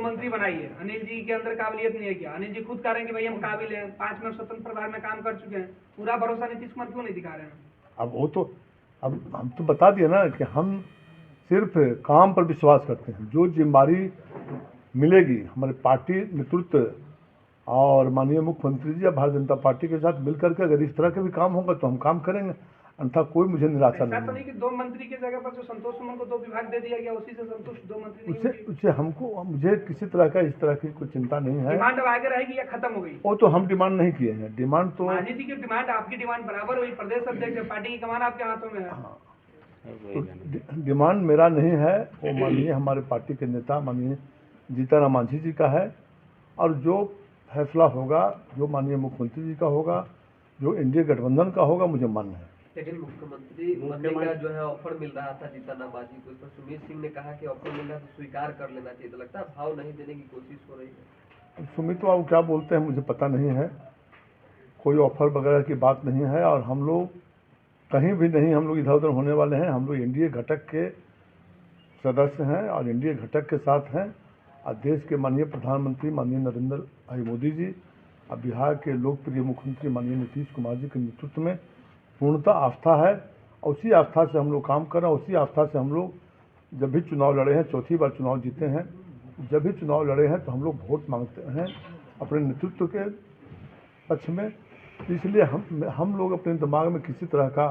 मंत्री बनाई है, अनिल जी के अंदर काबिलियत नहीं है क्या? अनिल जी खुद कह रहे हैं कि भाई हम काबिल हैं, 5 में स्वतंत्र प्रभार में काम कर चुके हैं, पूरा भरोसा नीतीश कुमार क्यों नहीं दिखा रहे हैं? अब वो तो, अब हम तो बता दिए ना कि हम सिर्फ काम पर विश्वास करते हैं। जो जिम्मेदारी मिलेगी हमारे पार्टी नेतृत्व और माननीय मुख्यमंत्री जी या भारतीय जनता पार्टी के साथ मिलकर के अगर इस तरह के भी काम होगा तो हम काम करेंगे, अन्यथा कोई मुझे निराशा ऐसा तो नहीं नहीं है। कि 2 मंत्री की जगह पर जो संतोष सुमन को 2 विभाग दे दिया गया, उसी से संतुष्ट 2 मंत्री नहीं उससे होंगे? उससे हमको, मुझे किसी तरह का इस तरह की कोई चिंता नहीं है। डिमांड अब आगे रहेगी या खत्म हो गई? वो तो हम डिमांड नहीं किए हैं, डिमांड तो मांझी जी की डिमांड आपकी डिमांड बराबर हुई, प्रदेश अध्यक्ष है, पार्टी की कमान आपके हाथों में है। हाँ, तो डिमांड मेरा नहीं है, वो माननीय हमारे पार्टी के नेता माननीय जीतन मांझी जी का है। और जो फैसला होगा, जो माननीय मुख्यमंत्री जी का होगा, जो एनडीए गठबंधन का होगा, मुझे मान्य है। लेकिन मुख्यमंत्री बनने का जो है ऑफर मिल रहा था जीतन मांझी को, इस पर सुमित सिंह ने कहा कि ऑफर मिल रहा है तो स्वीकार कर लेना चाहिए, तो लगता है भाव नहीं देने की कोशिश हो रही है। सुमित बाबू क्या बोलते हैं मुझे पता नहीं है, कोई ऑफर वगैरह की बात नहीं है। और हम लोग कहीं भी नहीं, हम लोग इधर उधर होने वाले हैं। हम लोग एनडीए घटक के सदस्य हैं और एनडीए घटक के साथ हैं। और देश के माननीय प्रधानमंत्री माननीय नरेंद्र भाई मोदी जी और बिहार के लोकप्रिय मुख्यमंत्री माननीय नीतीश कुमार जी के नेतृत्व में पूर्णतः आस्था है। और उसी आस्था से हम लोग काम कर रहे हैं। उसी आस्था से हम लोग जब भी चुनाव लड़े हैं, चौथी बार चुनाव जीते हैं, जब भी चुनाव लड़े हैं तो हम लोग वोट मांगते हैं अपने नेतृत्व के पक्ष में। इसलिए हम लोग अपने दिमाग में किसी तरह का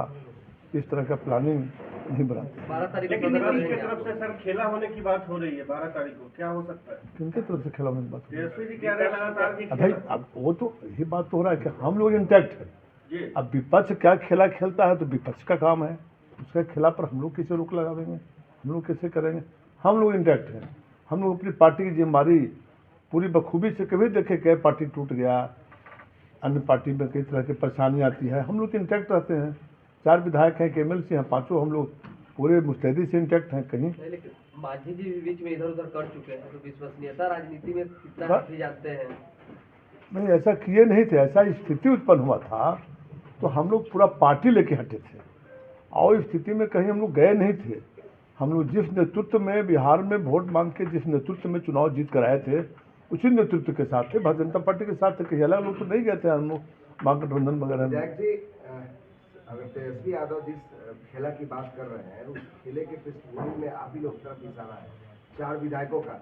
इस तरह का प्लानिंग नहीं बनाते। 12 तारीख को लेकिन सदन नीतीश की रहेंगे तरफ से सर खेला होने की बात हो रही है 12 तारीख को, क्या हो सकता है? किनके तरफ से खेला होने की बात हो रही है? तेजस्वी जी कह रहे हैं लगातार कि अब भाई, अब वो तो यही बात तो हो रहा है कि हम लोग इंटैक्ट है। जी अब विपक्ष क्या खेला खेलता है तो विपक्ष का काम है, उसके खिलाफ पर हम लोग कैसे रोक लगावेंगे, हम लोग कैसे करेंगे? हम लोग इंटैक्ट हैं। हम लोग अपनी पार्टी की जिम्मेदारी पूरी बखूबी से, कभी देखे क्या पार्टी टूट गया, अन्य पार्टी में कई तरह की परेशानी आती है, हम लोग इंटैक्ट रहते हैं। 4 विधायक हैं, एमएलसी हैं, 5 हम लोग पूरे मुस्तैदी से इंटैक्ट हैं। कहीं नहीं, लेकिन मांझी जी भी बीच में इधर उधर कर चुके हैं, तो विश्वसनीयता राजनीति में कितना भी जानते हैं। नहीं, ऐसा किए नहीं थे। ऐसा स्थिति उत्पन्न हुआ था तो हम लोग पूरा पार्टी लेके हटे थे और इस स्थिति में कहीं हम लोग गए नहीं थे। हम लोग जिस नेतृत्व में बिहार में वोट मांग के जिस नेतृत्व में चुनाव जीत कर आए थे, उसी नेतृत्व के साथ थे, भारतीय जनता पार्टी के साथ थे। कहीं अलग लोग तो नहीं गए थे हम लोग महागठबंधन वगैरह में। विधायक जी, अगर तेजस्वी यादव जिस खेला की बात कर रहे हैं, उस खेले के पृष्ठभूमि में आप ही लोग की तरफ इशारा है 4 विधायकों का,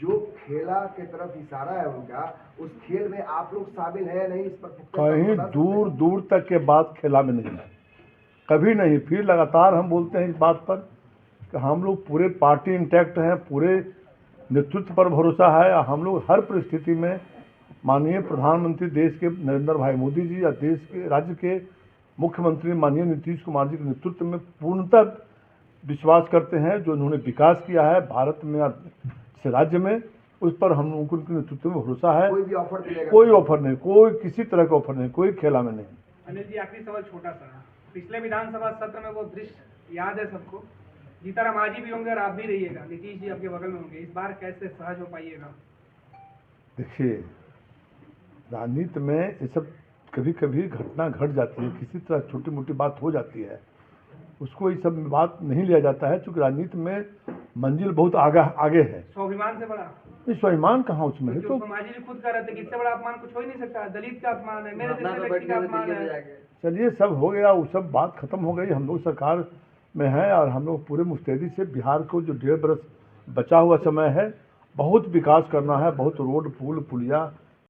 जो खेला के तरफ इशारा है उनका, उस खेल में आप लोग शामिल है नहीं, इस पर कहीं दूर दूर तक के बात खेला में नहीं है, कभी नहीं। फिर लगातार हम बोलते हैं इस बात पर कि हम लोग पूरे पार्टी इंटैक्ट हैं, पूरे नेतृत्व पर भरोसा है। और हम लोग हर परिस्थिति में माननीय प्रधानमंत्री देश के नरेंद्र भाई मोदी जी या देश के राज्य के मुख्यमंत्री माननीय नीतीश कुमार जी के नेतृत्व में पूर्णतः विश्वास करते हैं। जो उन्होंने विकास किया है भारत में और इस राज्य में, उस पर हम लोगों को उनके नेतृत्व में भरोसा है। कोई भी ऑफर मिलेगा? कोई ऑफर नहीं, कोई किसी तरह का ऑफर नहीं, कोई खेला में नहीं। अनिल जी, आखिरी सवाल छोटा सा है। पिछले विधानसभा सत्र में वो दृश्य याद है सबको, जीतन मांझी भी होंगे और आप भी रहिएगा, नीतीश जी आपके बगल में होंगे, इस बार कैसे सहज हो पाइएगा? देखिए, राजनीति में ये सब कभी कभी घटना घट जाती है, किसी तरह छोटी मोटी बात हो जाती है, उसको ये सब बात नहीं लिया जाता है। क्योंकि राजनीति में मंजिल बहुत आगे है। स्वाभिमान से बड़ा? ये स्वाभिमान कहाँ उसमें है? तो मांझी जी खुद कह रहे थे कि इससे बड़ा अपमान कुछ हो ही नहीं सकता, दलित का अपमान है, मेरे जैसे व्यक्ति का अपमान है। चलिए, सब हो गया, वो सब बात खत्म हो गई। हम लोग सरकार में हैं और हम लोग पूरे मुस्तैदी से बिहार को जो 1.5 बरस बचा हुआ समय है, बहुत विकास करना है, बहुत रोड पुल पुलिया